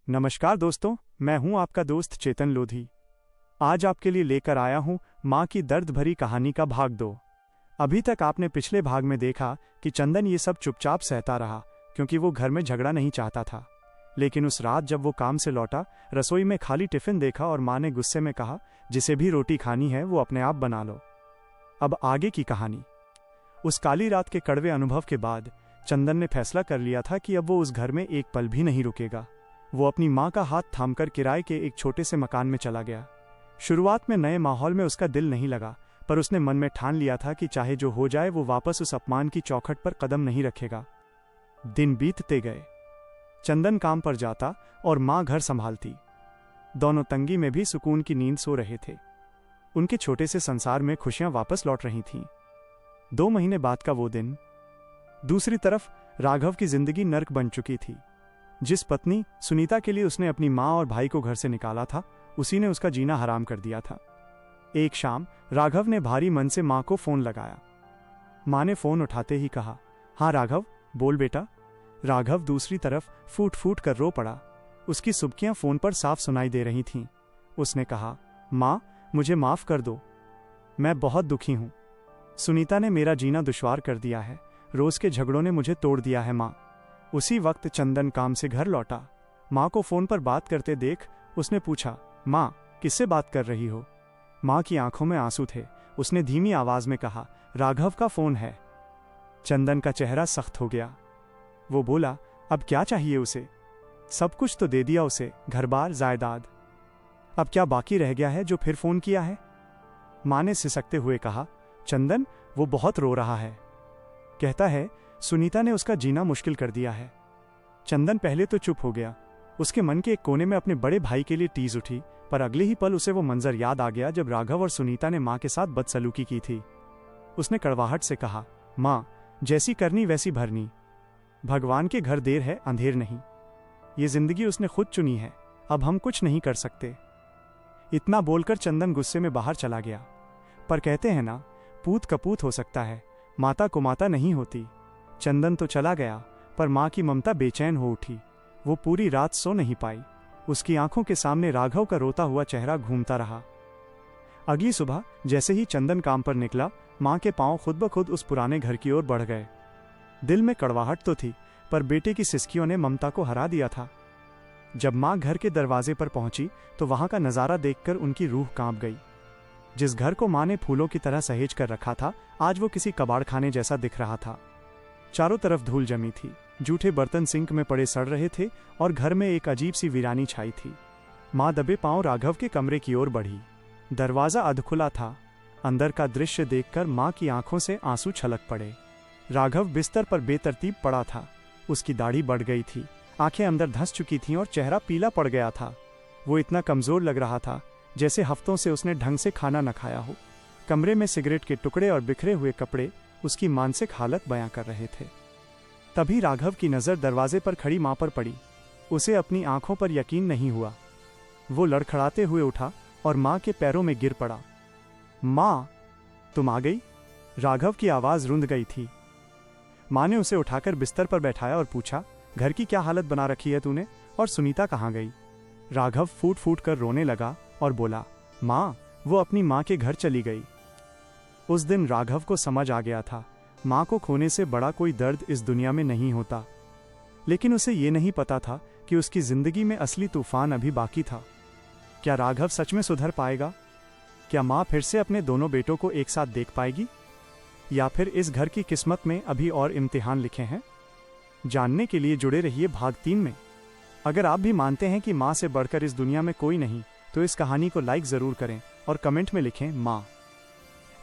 नमस्कार दोस्तों, मैं हूं आपका दोस्त चेतन लोधी। आज आपके लिए लेकर आया हूं मां की दर्द भरी कहानी का भाग 2। अभी तक आपने पिछले भाग में देखा कि चंदन ये सब चुपचाप सहता रहा क्योंकि वो घर में झगड़ा नहीं चाहता था। लेकिन उस रात जब वो काम से लौटा, रसोई में खाली टिफिन देखा और मां ने गुस्से में कहा, जिसे भी रोटी खानी है वो अपने आप बना लो। अब आगे की कहानी। उस काली रात के कड़वे अनुभव के बाद चंदन ने फैसला कर लिया था कि अब वो उस घर में एक पल भी नहीं रुकेगा। वो अपनी मां का हाथ थामकर किराए के एक छोटे से मकान में चला गया। शुरुआत में नए माहौल में उसका दिल नहीं लगा, पर उसने मन में ठान लिया था कि चाहे जो हो जाए वो वापस उस अपमान की चौखट पर कदम नहीं रखेगा। दिन बीतते गए। चंदन काम पर जाता और मां घर संभालती। दोनों तंगी में भी सुकून की नींद सो रहे थे। उनके छोटे से संसार में खुशियां वापस लौट रही थीं। 2 महीने बाद का वो दिन। दूसरी तरफ राघव की जिंदगी नर्क बन चुकी थी। जिस पत्नी सुनीता के लिए उसने अपनी मां और भाई को घर से निकाला था, उसी ने उसका जीना हराम कर दिया था। एक शाम राघव ने भारी मन से मां को फोन लगाया। मां ने फोन उठाते ही कहा, हाँ राघव, बोल बेटा। राघव दूसरी तरफ फूट फूट कर रो पड़ा। उसकी सुबकियां फोन पर साफ सुनाई दे रही थीं। उसने कहा, मां, मुझे माफ कर दो। मैं बहुत दुखी हूं। सुनीता ने मेरा जीना दुश्वार कर दिया है। रोज के झगड़ों ने मुझे तोड़ दिया है मां। उसी वक्त चंदन काम से घर लौटा। मां को फोन पर बात करते देख उसने पूछा, मां, किससे बात कर रही हो? मां की आंखों में आंसू थे। उसने धीमी आवाज में कहा, राघव का फोन है। चंदन का चेहरा सख्त हो गया। वो बोला, अब क्या चाहिए उसे? सब कुछ तो दे दिया उसे, घर बार जायदाद। अब क्या बाकी रह गया है जो फिर फोन किया है? मां ने सिसकते हुए कहा, चंदन, वो बहुत रो रहा है। कहता है सुनीता ने उसका जीना मुश्किल कर दिया है। चंदन पहले तो चुप हो गया। उसके मन के एक कोने में अपने बड़े भाई के लिए टीज उठी, पर अगले ही पल उसे वो मंजर याद आ गया जब राघव और सुनीता ने मां के साथ बदसलूकी की थी। उसने कड़वाहट से कहा, मां, जैसी करनी वैसी भरनी। भगवान के घर देर है अंधेर नहीं। ये जिंदगी उसने खुद चुनी है, अब हम कुछ नहीं कर सकते। इतना बोलकर चंदन गुस्से में बाहर चला गया। पर कहते हैं ना, पूत कपूत हो सकता है, माता को माता नहीं होती। चंदन तो चला गया, पर मां की ममता बेचैन हो उठी। वो पूरी रात सो नहीं पाई। उसकी आंखों के सामने राघव का रोता हुआ चेहरा घूमता रहा। अगली सुबह जैसे ही चंदन काम पर निकला, मां के पांव खुद ब खुद उस पुराने घर की ओर बढ़ गए। दिल में कड़वाहट तो थी, पर बेटे की सिसकियों ने ममता को हरा दिया था। जब मां घर के दरवाजे पर पहुंची तो वहां का नजारा देखकर उनकी रूह कांप गई। जिस घर को मां ने फूलों की तरह सहेज कर रखा था, आज वो किसी कबाड़खाने जैसा दिख रहा था। चारों तरफ धूल जमी थी। जूठे बर्तन सिंक में पड़े सड़ रहे थे और घर में एक अजीब सी वीरानी छाई थी। मां दबे पांव राघव के कमरे की ओर बढ़ी। दरवाजा अधखुला था। अंदर का दृश्य देखकर मां की आंखों से आंसू छलक पड़े। राघव बिस्तर पर बेतरतीब पड़ा था। उसकी दाढ़ी बढ़ गई थी, आंखें अंदर धंस चुकी थीं और चेहरा पीला पड़ गया था। वो इतना कमजोर लग रहा था जैसे हफ्तों से उसने ढंग से खाना न खाया हो। कमरे में सिगरेट के टुकड़े और बिखरे हुए कपड़े उसकी मानसिक हालत बयां कर रहे थे। तभी राघव की नजर दरवाजे पर खड़ी मां पर पड़ी। उसे अपनी आंखों पर यकीन नहीं हुआ। वो लड़खड़ाते हुए उठा और मां के पैरों में गिर पड़ा। मां, तुम आ गई? राघव की आवाज रुंध गई थी। मां ने उसे उठाकर बिस्तर पर बैठाया और पूछा, घर की क्या हालत बना रखी है तूने, और सुनीता कहाँ गई? राघव फूट फूट कर रोने लगा और बोला, मां, वो अपनी मां के घर चली गई। उस दिन राघव को समझ आ गया था, मां को खोने से बड़ा कोई दर्द इस दुनिया में नहीं होता। लेकिन उसे ये नहीं पता था कि उसकी जिंदगी में असली तूफान अभी बाकी था। क्या राघव सच में सुधर पाएगा? क्या मां फिर से अपने दोनों बेटों को एक साथ देख पाएगी? या फिर इस घर की किस्मत में अभी और इम्तिहान लिखे हैं? जानने के लिए जुड़े रहिए भाग 3 में। अगर आप भी मानते हैं कि मां से बढ़कर इस दुनिया में कोई नहीं, तो इस कहानी को लाइक जरूर करें और कमेंट में लिखें मां।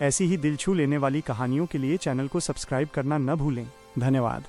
ऐसी ही दिल छू लेने वाली कहानियों के लिए चैनल को सब्सक्राइब करना न भूलें। धन्यवाद।